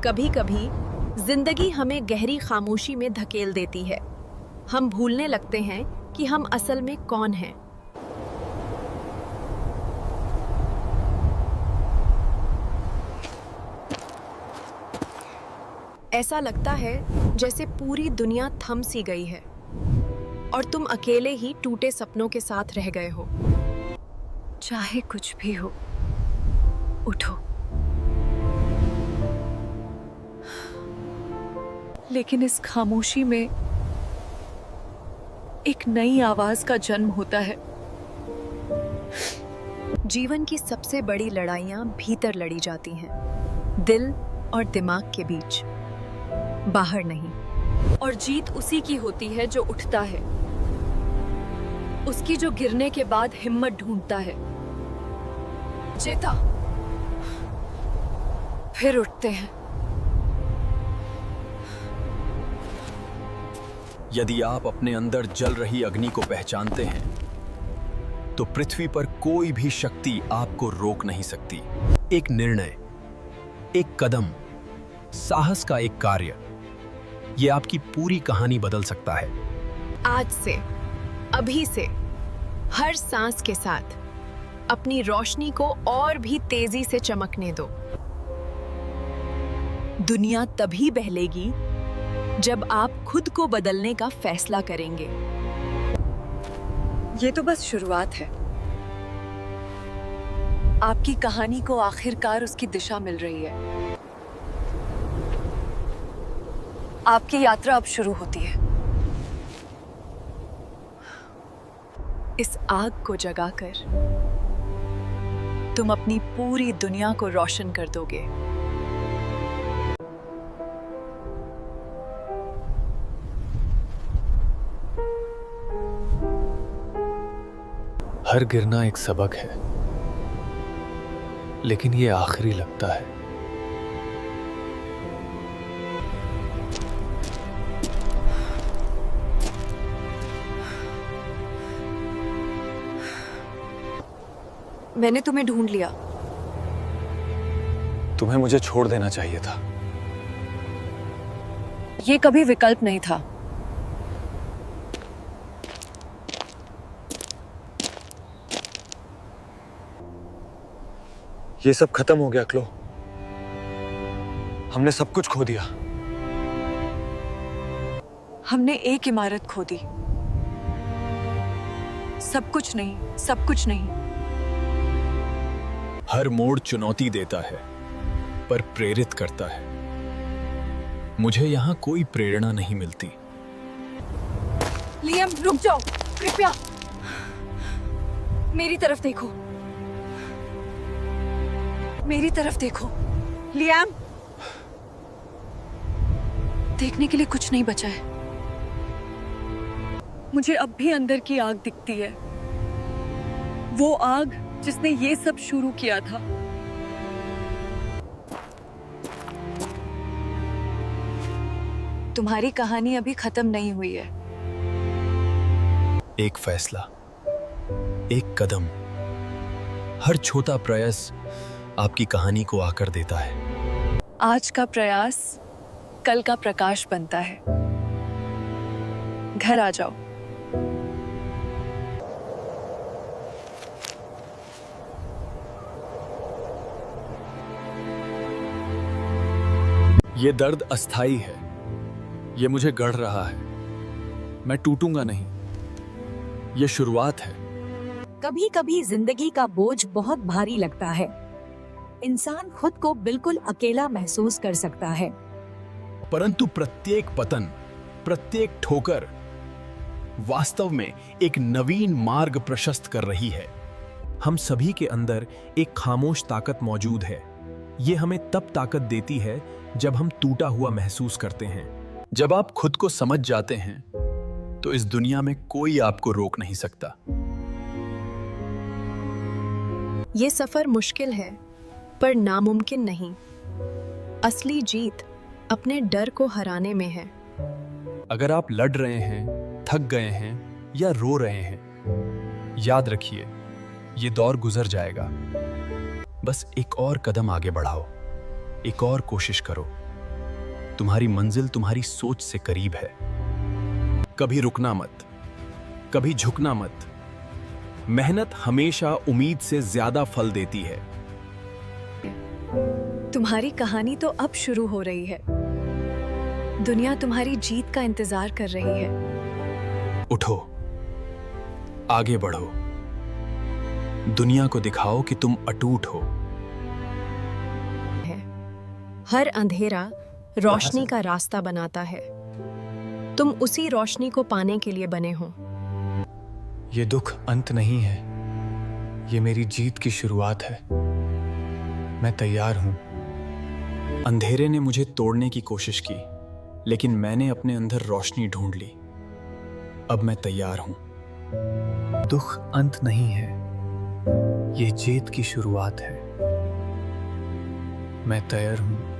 कभी कभी जिंदगी हमें गहरी खामोशी में धकेल देती है। हम भूलने लगते हैं कि हम असल में कौन हैं। ऐसा लगता है जैसे पूरी दुनिया थम सी गई है और तुम अकेले ही टूटे सपनों के साथ रह गए हो। चाहे कुछ भी हो, उठो। लेकिन इस खामोशी में एक नई आवाज का जन्म होता है। जीवन की सबसे बड़ी लड़ाइयां भीतर लड़ी जाती हैं, दिल और दिमाग के बीच, बाहर नहीं। और जीत उसी की होती है जो उठता है, उसकी जो गिरने के बाद हिम्मत ढूंढता है। चेता, फिर उठते हैं। यदि आप अपने अंदर जल रही अग्नि को पहचानते हैं, तो पृथ्वी पर कोई भी शक्ति आपको रोक नहीं सकती। एक निर्णय, एक कदम, साहस का एक कार्य, ये आपकी पूरी कहानी बदल सकता है। आज से, अभी से, हर सांस के साथ अपनी रोशनी को और भी तेजी से चमकने दो। दुनिया तभी बहलेगी जब आप खुद को बदलने का फैसला करेंगे। ये तो बस शुरुआत है। आपकी कहानी को आखिरकार उसकी दिशा मिल रही है। आपकी यात्रा अब शुरू होती है। इस आग को जगाकर तुम अपनी पूरी दुनिया को रोशन कर दोगे। हर गिरना एक सबक है, लेकिन ये आखिरी लगता है। मैंने तुम्हें ढूंढ लिया। तुम्हें मुझे छोड़ देना चाहिए था। ये कभी विकल्प नहीं था। ये सब खत्म हो गया क्लो। हमने सब कुछ खो दिया। हमने एक इमारत खो दी। सब कुछ नहीं, सब कुछ नहीं। हर मोड़ चुनौती देता है, पर प्रेरित करता है। मुझे यहाँ कोई प्रेरणा नहीं मिलती। लियम, रुक जाओ, कृपया। मेरी तरफ देखो। मेरी तरफ देखो। लियम, देखने के लिए कुछ नहीं बचा है। मुझे अब भी अंदर की आग दिखती है, वो आग जिसने ये सब शुरू किया था। तुम्हारी कहानी अभी खत्म नहीं हुई है। एक फैसला, एक कदम, हर छोटा प्रयास आपकी कहानी को आकर देता है। आज का प्रयास कल का प्रकाश बनता है। घर आ जाओ। ये दर्द अस्थाई है, ये मुझे गढ़ रहा है। मैं टूटूंगा नहीं, ये शुरुआत है। कभी कभी जिंदगी का बोझ बहुत भारी लगता है। इंसान खुद को बिल्कुल अकेला महसूस कर सकता है। परंतु प्रत्येक पतन, प्रत्येक ठोकर वास्तव में एक नवीन मार्ग प्रशस्त कर रही है। हम सभी के अंदर एक खामोश ताकत मौजूद है। ये हमें तब ताकत देती है जब हम टूटा हुआ महसूस करते हैं। जब आप खुद को समझ जाते हैं, तो इस दुनिया में कोई आपको रोक नहीं सकता। ये सफर मुश्किल है, पर नामुमकिन नहीं। असली जीत अपने डर को हराने में है। अगर आप लड़ रहे हैं, थक गए हैं या रो रहे हैं, याद रखिए, ये दौर गुजर जाएगा। बस एक और कदम आगे बढ़ाओ, एक और कोशिश करो। तुम्हारी मंजिल तुम्हारी सोच से करीब है। कभी रुकना मत, कभी झुकना मत। मेहनत हमेशा उम्मीद से ज्यादा फल देती है। तुम्हारी कहानी तो अब शुरू हो रही है। दुनिया तुम्हारी जीत का इंतजार कर रही है। उठो, आगे बढ़ो, दुनिया को दिखाओ कि तुम अटूट हो। हर अंधेरा रोशनी का रास्ता बनाता है। तुम उसी रोशनी को पाने के लिए बने हो। ये दुख अंत नहीं है, ये मेरी जीत की शुरुआत है। मैं तैयार हूं। अंधेरे ने मुझे तोड़ने की कोशिश की, लेकिन मैंने अपने अंदर रोशनी ढूंढ ली। अब मैं तैयार हूं। दुख अंत नहीं है, ये जीत की शुरुआत है। मैं तैयार हूं।